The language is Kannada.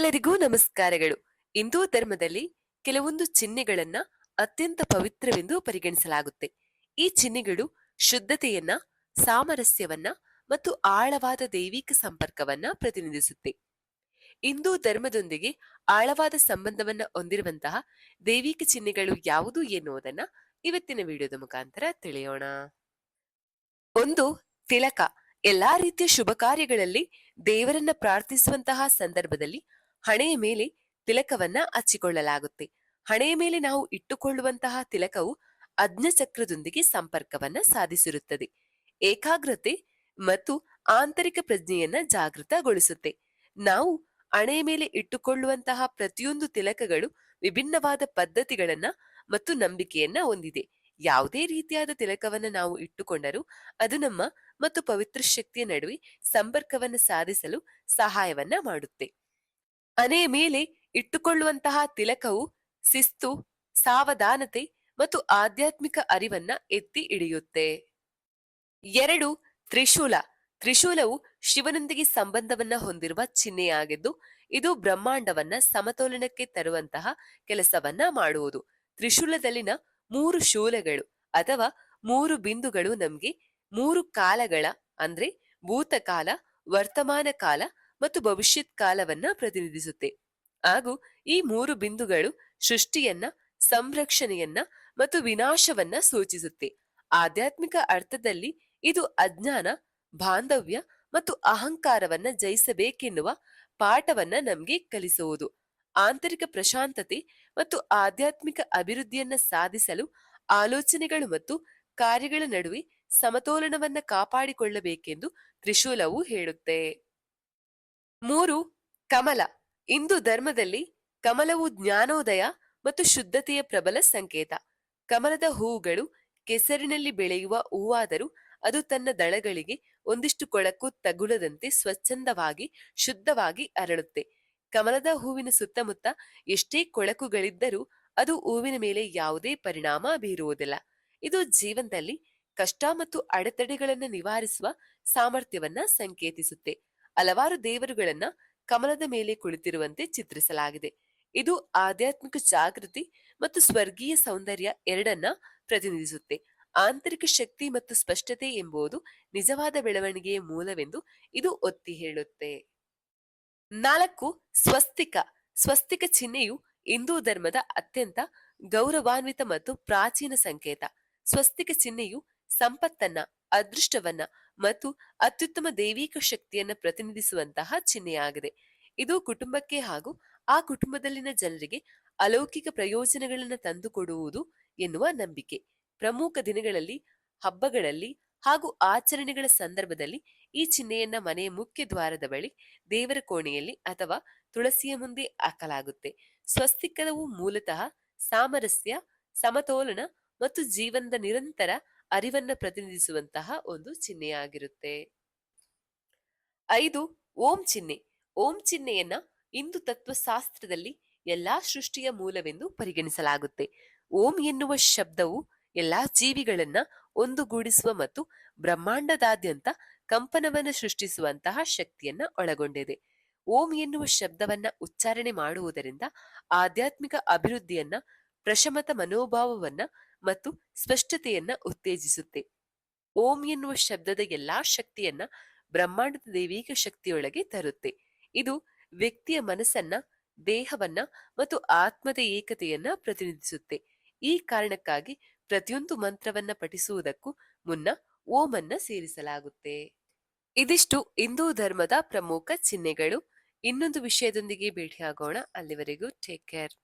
ಎಲ್ಲರಿಗೂ ನಮಸ್ಕಾರಗಳು. ಹಿಂದೂ ಧರ್ಮದಲ್ಲಿ ಕೆಲವೊಂದು ಚಿಹ್ನೆಗಳನ್ನ ಅತ್ಯಂತ ಪವಿತ್ರವೆಂದು ಪರಿಗಣಿಸಲಾಗುತ್ತೆ. ಈ ಚಿಹ್ನೆಗಳು ಶುದ್ಧತೆಯನ್ನ, ಸಾಮರಸ್ಯವನ್ನ ಮತ್ತು ಆಳವಾದ ದೈವಿಕ ಸಂಪರ್ಕವನ್ನ ಪ್ರತಿನಿಧಿಸುತ್ತೆ. ಹಿಂದೂ ಧರ್ಮದೊಂದಿಗೆ ಆಳವಾದ ಸಂಬಂಧವನ್ನ ಹೊಂದಿರುವಂತಹ ದೈವಿಕ ಚಿಹ್ನೆಗಳು ಯಾವುದು ಎನ್ನುವುದನ್ನ ಇವತ್ತಿನ ವಿಡಿಯೋದ ಮುಖಾಂತರ ತಿಳಿಯೋಣ. ಒಂದು, ತಿಲಕ. ಎಲ್ಲಾ ರೀತಿಯ ಶುಭ ಕಾರ್ಯಗಳಲ್ಲಿ ದೇವರನ್ನ ಪ್ರಾರ್ಥಿಸುವಂತಹ ಸಂದರ್ಭದಲ್ಲಿ ಹಣೆಯ ಮೇಲೆ ತಿಲಕವನ್ನ ಹಚ್ಚಿಕೊಳ್ಳಲಾಗುತ್ತೆ. ಹಣೆಯ ಮೇಲೆ ನಾವು ಇಟ್ಟುಕೊಳ್ಳುವಂತಹ ತಿಲಕವು ಅಜ್ಞಚಕ್ರದೊಂದಿಗೆ ಸಂಪರ್ಕವನ್ನ ಸಾಧಿಸಿರುತ್ತದೆ. ಏಕಾಗ್ರತೆ ಮತ್ತು ಆಂತರಿಕ ಪ್ರಜ್ಞೆಯನ್ನ ಜಾಗೃತಗೊಳಿಸುತ್ತೆ. ನಾವು ಹಣೆಯ ಮೇಲೆ ಇಟ್ಟುಕೊಳ್ಳುವಂತಹ ಪ್ರತಿಯೊಂದು ತಿಲಕಗಳು ವಿಭಿನ್ನವಾದ ಪದ್ಧತಿಗಳನ್ನ ಮತ್ತು ನಂಬಿಕೆಯನ್ನ ಹೊಂದಿದೆ. ಯಾವುದೇ ರೀತಿಯಾದ ತಿಲಕವನ್ನ ನಾವು ಇಟ್ಟುಕೊಂಡರೂ ಅದು ನಮ್ಮ ಮತ್ತು ಪವಿತ್ರ ಶಕ್ತಿಯ ನಡುವೆ ಸಂಪರ್ಕವನ್ನು ಸಾಧಿಸಲು ಸಹಾಯವನ್ನ ಮಾಡುತ್ತೆ. ಹಣೆಯ ಮೇಲೆ ಇಟ್ಟುಕೊಳ್ಳುವಂತಹ ತಿಲಕವು ಶಿಸ್ತು, ಸಾವಧಾನತೆ ಮತ್ತು ಆಧ್ಯಾತ್ಮಿಕ ಅರಿವನ್ನ ಎತ್ತಿ ಹಿಡಿಯುತ್ತೆ. 2, ತ್ರಿಶೂಲ. ತ್ರಿಶೂಲವು ಶಿವನೊಂದಿಗೆ ಸಂಬಂಧವನ್ನ ಹೊಂದಿರುವ ಚಿಹ್ನೆಯಾಗಿದ್ದು, ಇದು ಬ್ರಹ್ಮಾಂಡವನ್ನ ಸಮತೋಲನಕ್ಕೆ ತರುವಂತಹ ಕೆಲಸವನ್ನ ಮಾಡುವುದು. ತ್ರಿಶೂಲದಲ್ಲಿನ 3 ಶೂಲಗಳು ಅಥವಾ 3 ಬಿಂದುಗಳು ನಮ್ಗೆ 3 ಕಾಲಗಳ ಅಂದ್ರೆ ಭೂತಕಾಲ, ವರ್ತಮಾನ ಕಾಲ ಮತ್ತು ಭವಿಷ್ಯತ್ ಕಾಲವನ್ನ ಪ್ರತಿನಿಧಿಸುತ್ತೆ. ಹಾಗೂ ಈ 3 ಬಿಂದುಗಳು ಸೃಷ್ಟಿಯನ್ನ, ಸಂರಕ್ಷಣೆಯನ್ನ ಮತ್ತು ವಿನಾಶವನ್ನ ಸೂಚಿಸುತ್ತೆ. ಆಧ್ಯಾತ್ಮಿಕ ಅರ್ಥದಲ್ಲಿ ಇದು ಅಜ್ಞಾನ, ಬಾಂಧವ್ಯ ಮತ್ತು ಅಹಂಕಾರವನ್ನ ಜಯಿಸಬೇಕೆನ್ನುವ ಪಾಠವನ್ನ ನಮ್ಗೆ ಕಲಿಸುವುದು. ಆಂತರಿಕ ಪ್ರಶಾಂತತೆ ಮತ್ತು ಆಧ್ಯಾತ್ಮಿಕ ಅಭಿವೃದ್ಧಿಯನ್ನ ಸಾಧಿಸಲು ಆಲೋಚನೆಗಳು ಮತ್ತು ಕಾರ್ಯಗಳ ನಡುವೆ ಸಮತೋಲನವನ್ನ ಕಾಪಾಡಿಕೊಳ್ಳಬೇಕೆಂದು ತ್ರಿಶೂಲವು ಹೇಳುತ್ತೆ. 3, ಕಮಲ. ಹಿಂದೂ ಧರ್ಮದಲ್ಲಿ ಕಮಲವು ಜ್ಞಾನೋದಯ ಮತ್ತು ಶುದ್ಧತೆಯ ಪ್ರಬಲ ಸಂಕೇತ. ಕಮಲದ ಹೂವುಗಳು ಕೆಸರಿನಲ್ಲಿ ಬೆಳೆಯುವ ಹೂವಾದರೂ ಅದು ತನ್ನ ದಳಗಳಿಗೆ ಒಂದಿಷ್ಟು ಕೊಳಕು ತಗುಲದಂತೆ ಸ್ವಚ್ಛಂದವಾಗಿ ಶುದ್ಧವಾಗಿ ಅರಳುತ್ತೆ. ಕಮಲದ ಹೂವಿನ ಸುತ್ತಮುತ್ತ ಎಷ್ಟೇ ಕೊಳಕುಗಳಿದ್ದರೂ ಅದು ಹೂವಿನ ಮೇಲೆ ಯಾವುದೇ ಪರಿಣಾಮ ಬೀರುವುದಿಲ್ಲ. ಇದು ಜೀವನದಲ್ಲಿ ಕಷ್ಟ ಮತ್ತು ಅಡೆತಡೆಗಳನ್ನು ನಿವಾರಿಸುವ ಸಾಮರ್ಥ್ಯವನ್ನ ಸಂಕೇತಿಸುತ್ತೆ. ಹಲವಾರು ದೇವರುಗಳನ್ನ ಕಮಲದ ಮೇಲೆ ಕುಳಿತಿರುವಂತೆ ಚಿತ್ರಿಸಲಾಗಿದೆ. ಇದು ಆಧ್ಯಾತ್ಮಿಕ ಜಾಗೃತಿ ಮತ್ತು ಸ್ವರ್ಗೀಯ ಸೌಂದರ್ಯ ಎರಡನ್ನ ಪ್ರತಿನಿಧಿಸುತ್ತೆ. ಆಂತರಿಕ ಶಕ್ತಿ ಮತ್ತು ಸ್ಪಷ್ಟತೆ ಎಂಬುದು ನಿಜವಾದ ಬೆಳವಣಿಗೆಯ ಮೂಲವೆಂದು ಇದು ಒತ್ತಿ ಹೇಳುತ್ತೆ. 4, ಸ್ವಸ್ತಿಕ. ಸ್ವಸ್ತಿಕ ಚಿಹ್ನೆಯು ಹಿಂದೂ ಧರ್ಮದ ಅತ್ಯಂತ ಗೌರವಾನ್ವಿತ ಮತ್ತು ಪ್ರಾಚೀನ ಸಂಕೇತ. ಸ್ವಸ್ತಿಕ ಚಿಹ್ನೆಯು ಸಂಪತ್ತನ್ನ, ಅದೃಷ್ಟವನ್ನ ಮತ್ತು ಅತ್ಯುತ್ತಮ ದೈವಿಕ ಶಕ್ತಿಯನ್ನ ಪ್ರತಿನಿಧಿಸುವಂತಹ ಚಿಹ್ನೆಯಾಗಿದೆ. ಇದು ಕುಟುಂಬಕ್ಕೆ ಹಾಗೂ ಆ ಕುಟುಂಬದಲ್ಲಿನ ಜನರಿಗೆ ಅಲೌಕಿಕ ಪ್ರಯೋಜನಗಳನ್ನು ತಂದುಕೊಡುವುದು ಎನ್ನುವ ನಂಬಿಕೆ. ಪ್ರಮುಖ ದಿನಗಳಲ್ಲಿ, ಹಬ್ಬಗಳಲ್ಲಿ ಹಾಗೂ ಆಚರಣೆಗಳ ಸಂದರ್ಭದಲ್ಲಿ ಈ ಚಿಹ್ನೆಯನ್ನ ಮನೆಯ ಮುಖ್ಯ ದ್ವಾರದ ಬಳಿ, ದೇವರ ಕೋಣೆಯಲ್ಲಿ ಅಥವಾ ತುಳಸಿಯ ಮುಂದೆ ಹಾಕಲಾಗುತ್ತೆ. ಸ್ವಸ್ತಿಕವು ಮೂಲತಃ ಸಾಮರಸ್ಯ, ಸಮತೋಲನ ಮತ್ತು ಜೀವನದ ನಿರಂತರ ಅರಿವನ್ನ ಪ್ರತಿನಿಧಿಸುವಂತಹ ಒಂದು ಚಿಹ್ನೆಯಾಗಿರುತ್ತೆ. 5, ಓಂ ಚಿಹ್ನೆ. ಓಂ ಚಿಹ್ನೆಯನ್ನ ಹಿಂದೂ ತತ್ವಶಾಸ್ತ್ರದಲ್ಲಿ ಎಲ್ಲಾ ಸೃಷ್ಟಿಯ ಮೂಲವೆಂದು ಪರಿಗಣಿಸಲಾಗುತ್ತೆ. ಓಂ ಎನ್ನುವ ಶಬ್ದವು ಎಲ್ಲಾ ಜೀವಿಗಳನ್ನ ಒಂದುಗೂಡಿಸುವ ಮತ್ತು ಬ್ರಹ್ಮಾಂಡದಾದ್ಯಂತ ಕಂಪನವನ್ನು ಸೃಷ್ಟಿಸುವಂತಹ ಶಕ್ತಿಯನ್ನ ಒಳಗೊಂಡಿದೆ. ಓಂ ಎನ್ನುವ ಶಬ್ದವನ್ನ ಉಚ್ಚಾರಣೆ ಮಾಡುವುದರಿಂದ ಆಧ್ಯಾತ್ಮಿಕ ಅಭಿವೃದ್ಧಿಯನ್ನ, ಪ್ರಶಮತ ಮನೋಭಾವವನ್ನ ಮತ್ತು ಸ್ಪಷ್ಟತೆಯನ್ನ ಉತ್ತೇಜಿಸುತ್ತೆ. ಓಂ ಎನ್ನುವ ಶಬ್ದದ ಎಲ್ಲಾ ಶಕ್ತಿಯನ್ನ ಬ್ರಹ್ಮಾಂಡದ ದೈವಿಕ ಶಕ್ತಿಯೊಳಗೆ ತರುತ್ತೆ. ಇದು ವ್ಯಕ್ತಿಯ ಮನಸ್ಸನ್ನ, ದೇಹವನ್ನ ಮತ್ತು ಆತ್ಮದ ಏಕತೆಯನ್ನ ಪ್ರತಿನಿಧಿಸುತ್ತೆ. ಈ ಕಾರಣಕ್ಕಾಗಿ ಪ್ರತಿಯೊಂದು ಮಂತ್ರವನ್ನ ಪಠಿಸುವುದಕ್ಕೂ ಮುನ್ನ ಓಮನ್ನ ಸೇರಿಸಲಾಗುತ್ತೆ. ಇದಿಷ್ಟು ಹಿಂದೂ ಧರ್ಮದ ಪ್ರಮುಖ ಚಿಹ್ನೆಗಳು. ಇನ್ನೊಂದು ವಿಷಯದೊಂದಿಗೆ ಭೇಟಿಯಾಗೋಣ. ಅಲ್ಲಿವರೆಗೂ ಟೇಕ್ ಕೇರ್.